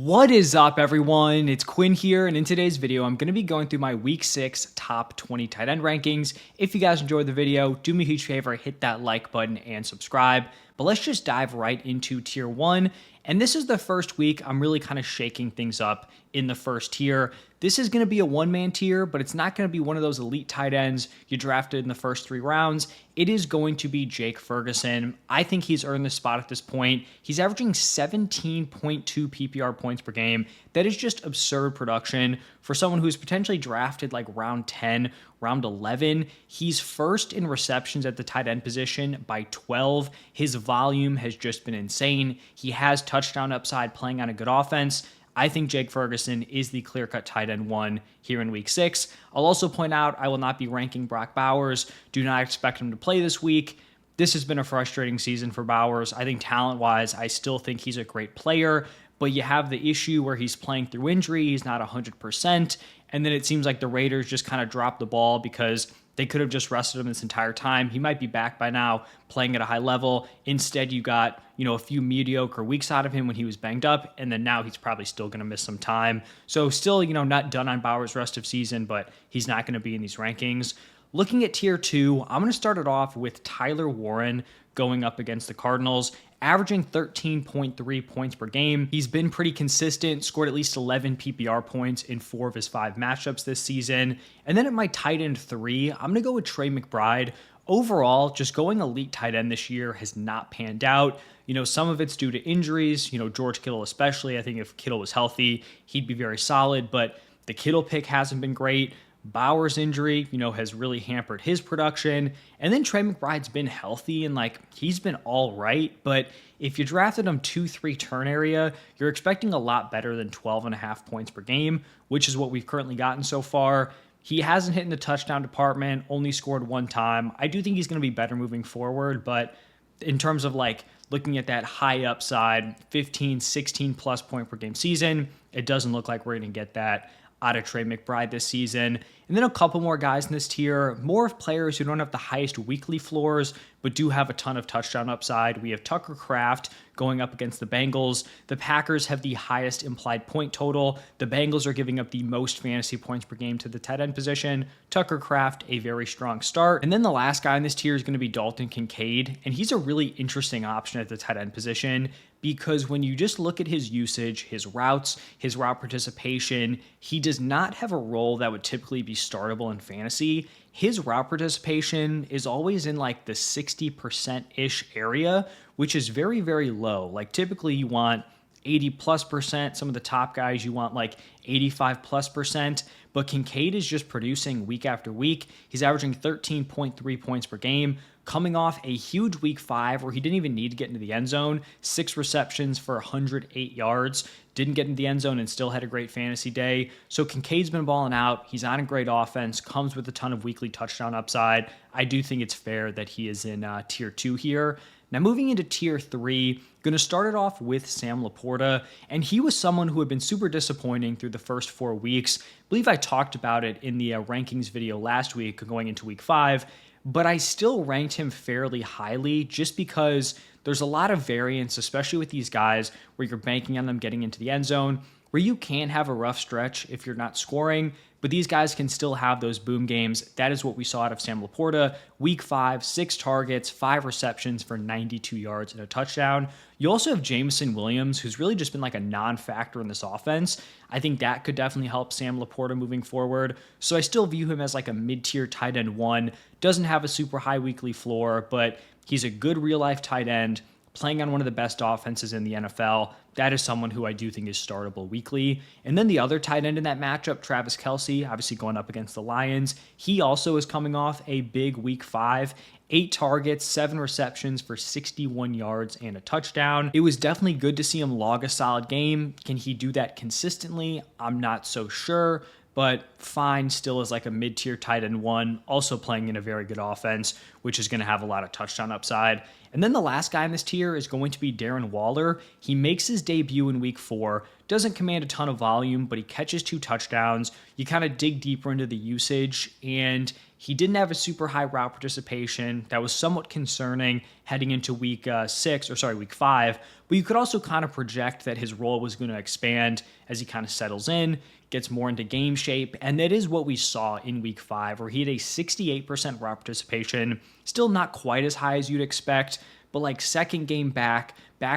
What is up, everyone? It's Quinn here, and in today's video, I'm going to be going through my Week 6 top 20 tight end rankings. If you guys enjoyed the video, do me a huge favor, hit that like button and subscribe. But let's just dive right into Tier 1. And this is the first week I'm really kind of shaking things up in the first tier. This is going to be a one-man tier, but it's not going to be one of those elite tight ends you drafted in the first 3 rounds. It is going to be Jake Ferguson. I think he's earned this spot at this point. He's averaging 17.2 PPR points per game. That is just absurd production for someone who's potentially drafted like round 10, round 11. He's first in receptions at the tight end position by 12. His volume has just been insane. He has touchdown upside playing on a good offense. I think Jake Ferguson is the clear-cut tight end 1 here in Week 6. I'll also point out I will not be ranking Brock Bowers. Do not expect him to play this week. This has been a frustrating season for Bowers. I think talent-wise, I still think he's a great player, but you have the issue where he's playing through injury. He's not 100%, and then it seems like the Raiders just kind of dropped the ball because they could have just rested him this entire time. He might be back by now playing at a high level. Instead, you got, a few mediocre weeks out of him when he was banged up, and then now he's probably still going to miss some time. So still, not done on Bowers' rest of season, but he's not going to be in these rankings. Looking at Tier 2, I'm going to start it off with Tyler Warren going up against the Cardinals, averaging 13.3 points per game. He's been pretty consistent, scored at least 11 PPR points in 4 of his 5 matchups this season. And then at my tight end 3, I'm going to go with Trey McBride. Overall, just going elite tight end this year has not panned out. Some of it's due to injuries, George Kittle especially. I think if Kittle was healthy, he'd be very solid, but the Kittle pick hasn't been great. Bowers' injury, has really hampered his production. And then Trey McBride's been healthy and he's been all right. But if you drafted him 2-3 turn area, you're expecting a lot better than 12.5 points per game, which is what we've currently gotten so far. He hasn't hit in the touchdown department, only scored 1 time. I do think he's going to be better moving forward, but in terms of looking at that high upside, 15, 16 plus point per game season, it doesn't look like we're going to get that out of Trey McBride this season. And then a couple more guys in this tier, more of players who don't have the highest weekly floors, but do have a ton of touchdown upside. We have Tucker Kraft going up against the Bengals. The Packers have the highest implied point total. The Bengals are giving up the most fantasy points per game to the tight end position. Tucker Kraft, a very strong start. And then the last guy in this tier is going to be Dalton Kincaid, and he's a really interesting option at the tight end position because when you just look at his usage, his routes, his route participation, he does not have a role that would typically be startable in fantasy. His route participation is always in the 60%-ish area, which is very, very low. Typically you want 80+%. Some of the top guys, you want 85+%. But Kincaid is just producing week after week. He's averaging 13.3 points per game, coming off a huge week 5 where he didn't even need to get into the end zone. 6 receptions for 108 yards. Didn't get into the end zone and still had a great fantasy day. So Kincaid's been balling out. He's on a great offense, comes with a ton of weekly touchdown upside. I do think it's fair that he is in Tier 2 here. Now moving into Tier 3, going to start it off with Sam Laporta, and he was someone who had been super disappointing through the first 4 weeks. I believe I talked about it in the rankings video last week going into Week 5, but I still ranked him fairly highly just because there's a lot of variance, especially with these guys where you're banking on them getting into the end zone, where you can have a rough stretch if you're not scoring, but these guys can still have those boom games. That is what we saw out of Sam Laporta. Week 5, 6 targets, 5 receptions for 92 yards and a touchdown. You also have Jameson Williams, who's really just been a non-factor in this offense. I think that could definitely help Sam Laporta moving forward. So I still view him as a mid-tier tight end 1. Doesn't have a super high weekly floor, but he's a good real-life tight end, playing on one of the best offenses in the NFL. That is someone who I do think is startable weekly. And then the other tight end in that matchup, Travis Kelce, obviously going up against the Lions. He also is coming off a big Week 5. 8 targets, 7 receptions for 61 yards and a touchdown. It was definitely good to see him log a solid game. Can he do that consistently? I'm not so sure, but fine still as a mid-tier tight end 1, also playing in a very good offense which is going to have a lot of touchdown upside. And then the last guy in this tier is going to be Darren Waller. He makes his debut in week 4, doesn't command a ton of volume, but he catches 2 touchdowns. You kind of dig deeper into the usage, and he didn't have a super high route participation. That was somewhat concerning heading into week 5. But you could also kind of project that his role was going to expand as he kind of settles in, gets more into game shape. And that is what we saw in week 5, where he had a 68% route participation. Still not quite as high as you'd expect, but like second game back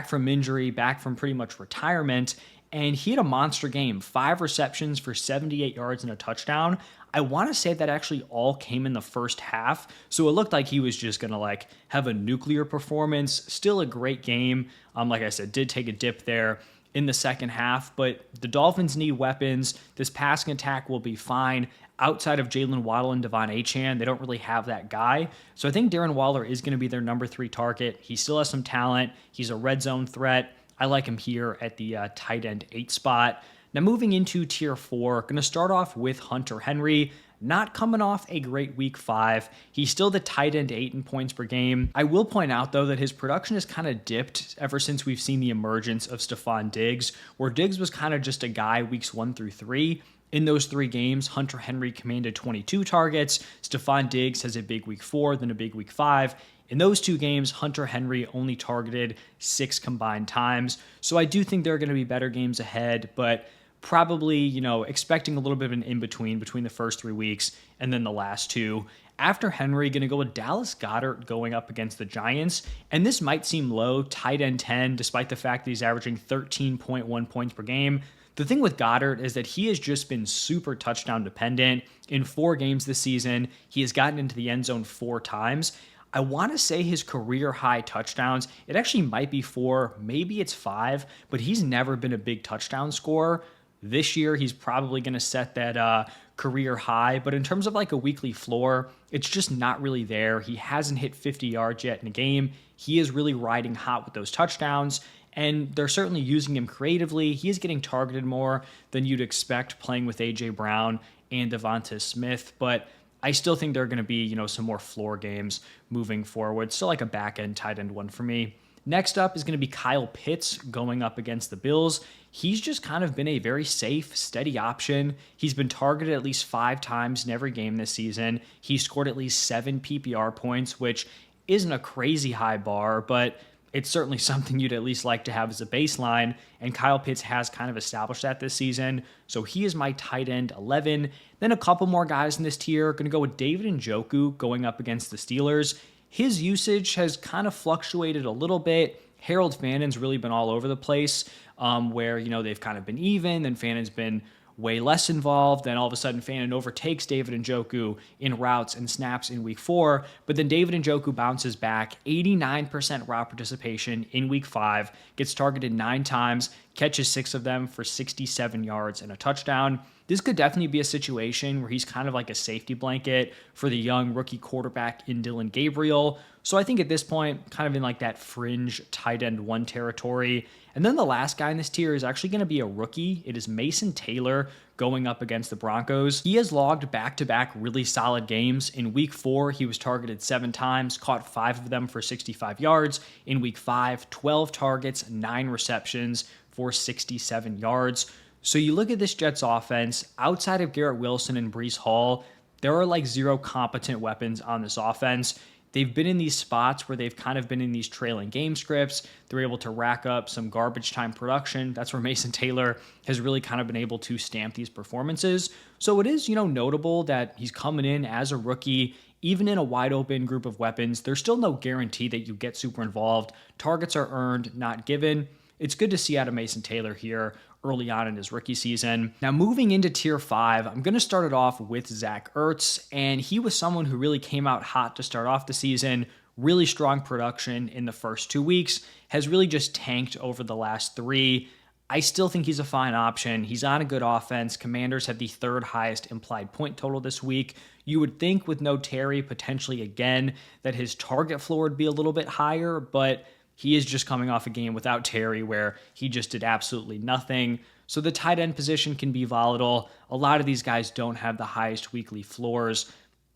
from injury, back from pretty much retirement. And he had a monster game, 5 receptions for 78 yards and a touchdown. I want to say that actually all came in the first half. So it looked like he was just going to like have a nuclear performance. Still a great game. Like I said, did take a dip there in the second half, but the Dolphins need weapons. This passing attack will be fine. Outside of Jalen Waddle and Devon Achane, they don't really have that guy. So I think Darren Waller is going to be their number 3 target. He still has some talent. He's a red zone threat. I like him here at the tight end 8 spot. Now moving into tier 4, going to start off with Hunter Henry. Not coming off a great week 5. He's still the tight end 8 in points per game. I will point out, though, that his production has kind of dipped ever since we've seen the emergence of Stephon Diggs, where Diggs was kind of just a guy weeks 1 through 3. In those 3 games, Hunter Henry commanded 22 targets. Stephon Diggs has a big week 4, then a big week 5. In those 2 games, Hunter Henry only targeted 6 combined times. So I do think there are going to be better games ahead, but probably, expecting a little bit of an in-between between the first 3 weeks and then the last 2. After Henry, going to go with Dallas Goedert going up against the Giants. And this might seem low, tight end 10, despite the fact that he's averaging 13.1 points per game. The thing with Goddard is that he has just been super touchdown dependent. In 4 games this season, he has gotten into the end zone 4 times. I want to say his career high touchdowns, it actually might be 4, maybe it's 5, but he's never been a big touchdown scorer. This year, he's probably going to set that career high, but in terms of like a weekly floor, it's just not really there. He hasn't hit 50 yards yet in a game. He is really riding hot with those touchdowns, and they're certainly using him creatively. He is getting targeted more than you'd expect playing with A.J. Brown and Devonta Smith, but I still think there are going to be, some more floor games moving forward. Still like a back-end tight end one for me. Next up is going to be Kyle Pitts going up against the Bills. He's just kind of been a very safe, steady option. He's been targeted at least 5 times in every game this season. He scored at least 7 PPR points, which isn't a crazy high bar, but it's certainly something you'd at least like to have as a baseline, and Kyle Pitts has kind of established that this season, so he is my tight end 11. Then a couple more guys in this tier. Going to go with David Njoku going up against the Steelers. His usage has kind of fluctuated a little bit. Harold Fannon's really been all over the place, where, they've kind of been even, then Fannon's been way less involved. Then all of a sudden, Fannon overtakes David Njoku in routes and snaps in week 4. But then David Njoku bounces back, 89% route participation in week 5, gets targeted 9 times, catches 6 of them for 67 yards and a touchdown. This could definitely be a situation where he's kind of like a safety blanket for the young rookie quarterback in Dylan Gabriel. So I think at this point, kind of in like that fringe tight end 1 territory. And then the last guy in this tier is actually going to be a rookie. It is Mason Taylor going up against the Broncos. He has logged back-to-back really solid games. In week 4, he was targeted 7 times, caught 5 of them for 65 yards. In week 5, 12 targets, 9 receptions for 67 yards. So you look at this Jets offense, outside of Garrett Wilson and Breece Hall, there are like 0 competent weapons on this offense. They've been in these spots where they've kind of been in these trailing game scripts. They're able to rack up some garbage time production. That's where Mason Taylor has really kind of been able to stamp these performances. So it is, notable that he's coming in as a rookie, even in a wide open group of weapons. There's still no guarantee that you get super involved. Targets are earned, not given. It's good to see out of Mason Taylor here early on in his rookie season. Now moving into tier 5, I'm going to start it off with Zach Ertz, and he was someone who really came out hot to start off the season. Really strong production in the first 2 weeks, has really just tanked over the last 3. I still think he's a fine option. He's on a good offense. Commanders have the 3rd highest implied point total this week. You would think with no Terry potentially again that his target floor would be a little bit higher, but he is just coming off a game without Terry where he just did absolutely nothing. So the tight end position can be volatile. A lot of these guys don't have the highest weekly floors.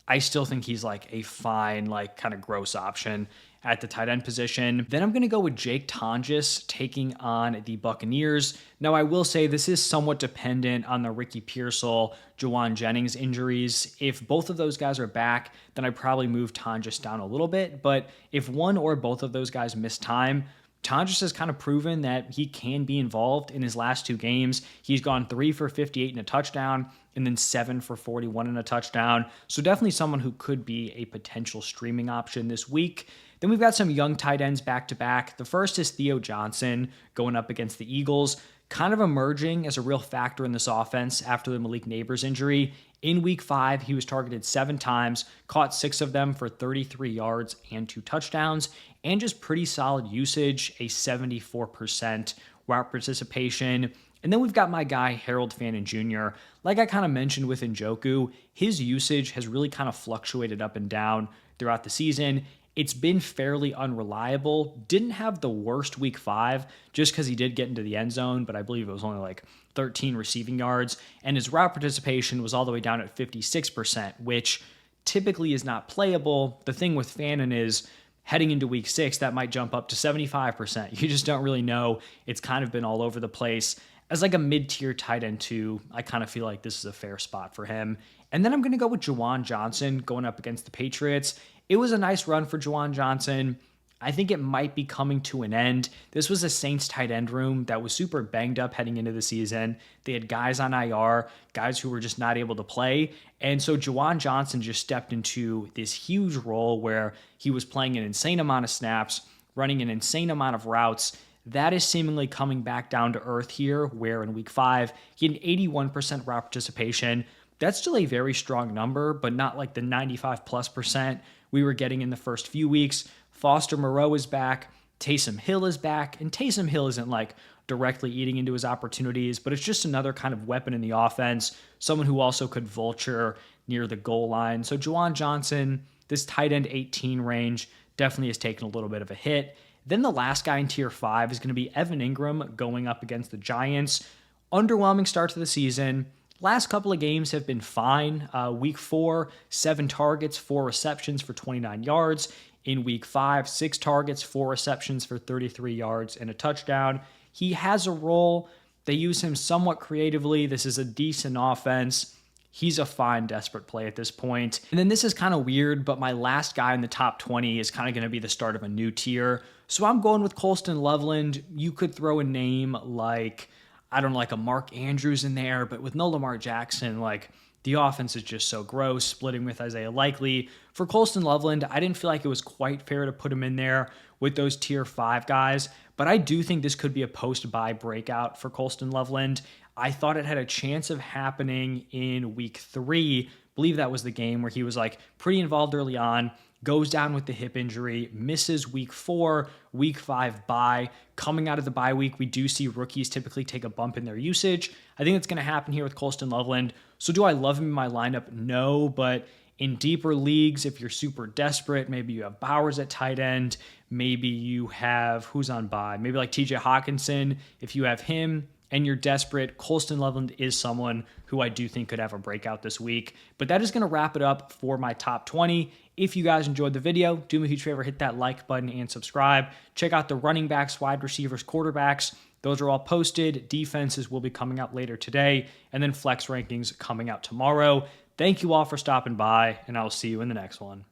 I still think he's like a fine, like kind of gross option at the tight end position. Then I'm going to go with Jake Tonjes taking on the Buccaneers. Now, I will say this is somewhat dependent on the Ricky Pearsall, Jawan Jennings injuries. If both of those guys are back, then I'd probably move Tonjes down a little bit. But if one or both of those guys miss time, Tonjes has kind of proven that he can be involved in his last two games. He's gone 3 for 58 and a touchdown, and then 7 for 41 and a touchdown. So definitely someone who could be a potential streaming option this week. Then we've got some young tight ends back to back. The first is Theo Johnson going up against the Eagles, kind of emerging as a real factor in this offense after the Malik Neighbors injury. In week 5, he was targeted 7 times, caught 6 of them for 33 yards and 2 touchdowns, and just pretty solid usage, a 74% route participation. And then we've got my guy, Harold Fannin Jr. Like I kind of mentioned with Njoku, his usage has really kind of fluctuated up and down throughout the season. It's been fairly unreliable. Didn't have the worst week 5 just because he did get into the end zone, but I believe it was only like 13 receiving yards. And his route participation was all the way down at 56%, which typically is not playable. The thing with Fannin is heading into week 6, that might jump up to 75%. You just don't really know. It's kind of been all over the place. As like a mid-tier tight end too, I kind of feel like this is a fair spot for him. And then I'm going to go with Juwan Johnson going up against the Patriots. It was a nice run for Juwan Johnson. I think it might be coming to an end. This was a Saints tight end room that was super banged up heading into the season. They had guys on IR, guys who were just not able to play. And so Juwan Johnson just stepped into this huge role where he was playing an insane amount of snaps, running an insane amount of routes. That is seemingly coming back down to earth here, where in week 5, he had an 81% route participation. That's still a very strong number, but not like the 95+% we were getting in the first few weeks. Foster Moreau is back. Taysom Hill is back. And Taysom Hill isn't like directly eating into his opportunities, but it's just another kind of weapon in the offense, someone who also could vulture near the goal line. So Juwan Johnson, this tight end 18 range, definitely has taken a little bit of a hit. Then the last guy in tier 5 is going to be Evan Ingram going up against the Giants. Underwhelming start to the season. Last couple of games have been fine. Week 4, 7 targets, 4 receptions for 29 yards. In week 5, 6 targets, 4 receptions for 33 yards and a touchdown. He has a role. They use him somewhat creatively. This is a decent offense. He's a fine, desperate play at this point. And then this is kind of weird, but my last guy in the top 20 is kind of going to be the start of a new tier. So I'm going with Colston Loveland. You could throw a name like, I don't know, like a Mark Andrews in there, but with no Lamar Jackson, like the offense is just so gross, splitting with Isaiah Likely. For Colston Loveland, I didn't feel like it was quite fair to put him in there with those tier 5 guys, but I do think this could be a post-bye breakout for Colston Loveland. I thought it had a chance of happening in week 3. I believe that was the game where he was like pretty involved early on, goes down with the hip injury, misses week 4, week 5 bye. Coming out of the bye week, we do see rookies typically take a bump in their usage. I think it's going to happen here with Colston Loveland. So do I love him in my lineup? No, but in deeper leagues, if you're super desperate, maybe you have Bowers at tight end, maybe you have, who's on bye? Maybe like TJ Hawkinson. If you have him and you're desperate, Colston Loveland is someone who I do think could have a breakout this week. But that is going to wrap it up for my top 20. If you guys enjoyed the video, do me a huge favor, hit that like button and subscribe. Check out the running backs, wide receivers, quarterbacks. Those are all posted. Defenses will be coming out later today, and then flex rankings coming out tomorrow. Thank you all for stopping by, and I'll see you in the next one.